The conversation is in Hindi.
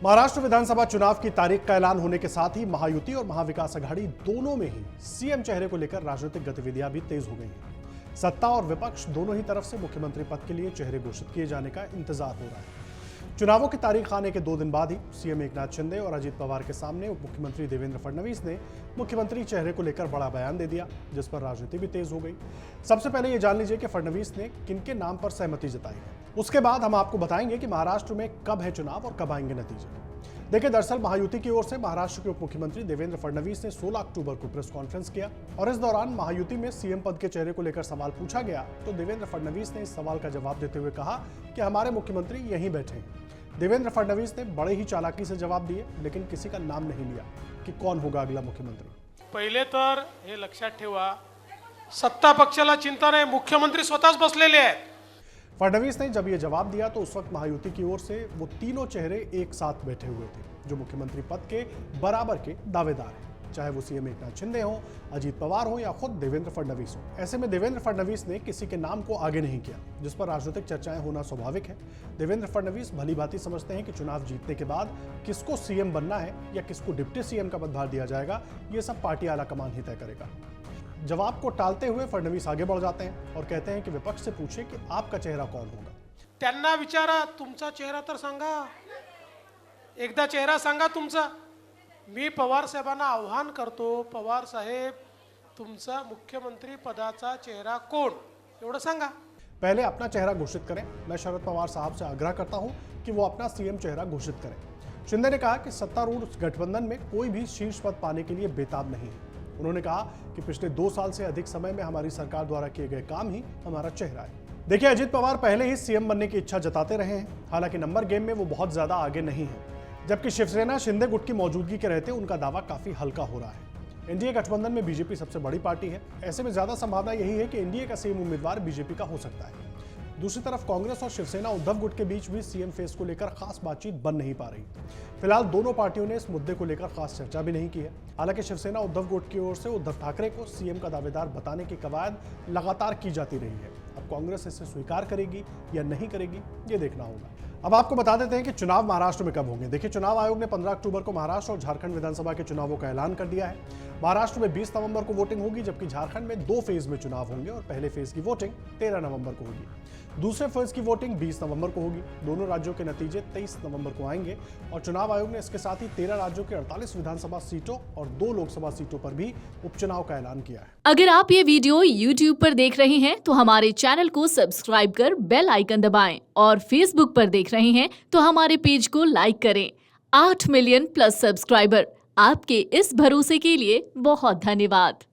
महाराष्ट्र विधानसभा चुनाव की तारीख का ऐलान होने के साथ ही महायुति और महाविकास आघाड़ी दोनों में ही सीएम चेहरे को लेकर राजनीतिक गतिविधियां भी तेज हो गई हैं। सत्ता और विपक्ष दोनों ही तरफ से मुख्यमंत्री पद के लिए चेहरे घोषित किए जाने का इंतजार हो रहा है। चुनावों की तारीख आने के 2 दिन बाद ही सीएम एकनाथ शिंदे और अजीत पवार के सामने उप मुख्यमंत्री देवेंद्र फडणवीस ने मुख्यमंत्री चेहरे को लेकर बड़ा बयान दे दिया, जिस पर राजनीति भी तेज हो गई। सबसे पहले ये जान लीजिए कि फडणवीस ने किनके नाम पर सहमति जताई है। उसके बाद हम आपको बताएंगे कि महाराष्ट्र में कब है चुनाव और कब आएंगे नतीजे। देखिए, दरअसल महायुति की ओर से महाराष्ट्र के उप मुख्यमंत्री देवेंद्र फडणवीस ने 16 अक्टूबर को प्रेस कॉन्फ्रेंस किया और इस दौरान महायुति में सीएम पद के चेहरे को लेकर सवाल पूछा गया तो देवेंद्र फडणवीस ने इस सवाल का जवाब देते हुए कहा कि हमारे मुख्यमंत्री यहीं बैठे हैं। देवेंद्र फडणवीस ने बड़े ही चालाकी से जवाब दिए, लेकिन किसी का नाम नहीं लिया कि कौन होगा अगला मुख्यमंत्री। पहिले तर हे लक्षात ठेवा, सत्ता पक्षाला चिंता नाही, मुख्यमंत्री स्वतःच बसलेले आहेत। फडणवीस ने जब ये जवाब दिया तो उस वक्त महायुति की ओर से वो तीनों चेहरे एक साथ बैठे हुए थे जो मुख्यमंत्री पद के बराबर के दावेदार हैं, चाहे वो सीएम एकनाथ शिंदे हो, अजीत पवार हो या खुद देवेंद्र फडणवीस हो। ऐसे में देवेंद्र फडणवीस ने किसी के नाम को आगे नहीं किया, जिस पर राजनीतिक चर्चाएं होना स्वाभाविक है। देवेंद्र फडणवीस भली भांति समझते हैं कि चुनाव जीतने के बाद किसको सीएम बनना है या किसको डिप्टी सीएम का पदभार दिया जाएगा, ये सब पार्टी आलाकमान ही तय करेगा। जवाब को टालते हुए फडणवीस आगे बढ़ जाते हैं और कहते हैं कि विपक्ष से पूछे कि आपका चेहरा कौन होगा। त्यांना विचारा, तुमचा चेहरा तर सांगा, एकदा चेहरा सांगा तुमचा। मी पवार साहेबांना आव्हान करतो, पवार साहेब तुमचा मुख्यमंत्री पदाचा चेहरा कोण, एवढं सांगा। पहले अपना चेहरा घोषित करें। मैं शरद पवार साहब से आग्रह करता हूं कि वो अपना सीएम चेहरा घोषित करें। शिंदे ने कहा कि सत्तारूढ़ गठबंधन में कोई भी शीर्ष पद पाने के लिए बेताब नहीं है। उन्होंने कहा कि पिछले 2 साल से अधिक समय में हमारी सरकार द्वारा किए गए काम ही हमारा चेहरा है। देखिए, अजीत पवार पहले ही सीएम बनने की इच्छा जताते रहे हैं, हालांकि नंबर गेम में वो बहुत ज्यादा आगे नहीं है, जबकि शिवसेना शिंदे गुट की मौजूदगी के रहते उनका दावा काफी हल्का हो रहा है। एनडीए गठबंधन में बीजेपी सबसे बड़ी पार्टी है, ऐसे में ज्यादा संभावना यही है कि एनडीए का सीएम उम्मीदवार बीजेपी का हो सकता है। दूसरी तरफ कांग्रेस और शिवसेना उद्धव गुट के बीच भी सीएम फेस को लेकर खास बातचीत बन नहीं पा रही। फिलहाल दोनों पार्टियों ने इस मुद्दे को लेकर खास चर्चा भी नहीं की है। हालांकि शिवसेना उद्धव गुट की ओर से उद्धव ठाकरे को सीएम का दावेदार बताने की कवायद लगातार की जाती रही है। अब कांग्रेस इसे स्वीकार करेगी या नहीं करेगी, ये देखना होगा। अब आपको बता देते हैं कि चुनाव महाराष्ट्र में कब होंगे। देखिए, चुनाव आयोग ने 15 अक्टूबर को महाराष्ट्र और झारखंड विधानसभा के चुनावों का ऐलान कर दिया है। महाराष्ट्र में 20 नवंबर को वोटिंग होगी, जबकि झारखंड में 2 फेज में चुनाव होंगे और पहले फेज की वोटिंग 13 नवंबर को होगी। दूसरे फेज की वोटिंग 20 नवंबर को होगी। दोनों राज्यों के नतीजे 23 नवंबर को आएंगे और चुनाव आयोग ने इसके साथ ही 13 राज्यों के 48 विधानसभा सीटों और 2 लोकसभा सीटों पर भी उपचुनाव का ऐलान किया है। अगर आप ये वीडियो YouTube पर देख रहे हैं तो हमारे चैनल को सब्सक्राइब कर बेल आइकन दबाएं और Facebook पर देख रहे हैं तो हमारे पेज को लाइक करें। 8 मिलियन प्लस सब्सक्राइबर, आपके इस भरोसे के लिए बहुत धन्यवाद।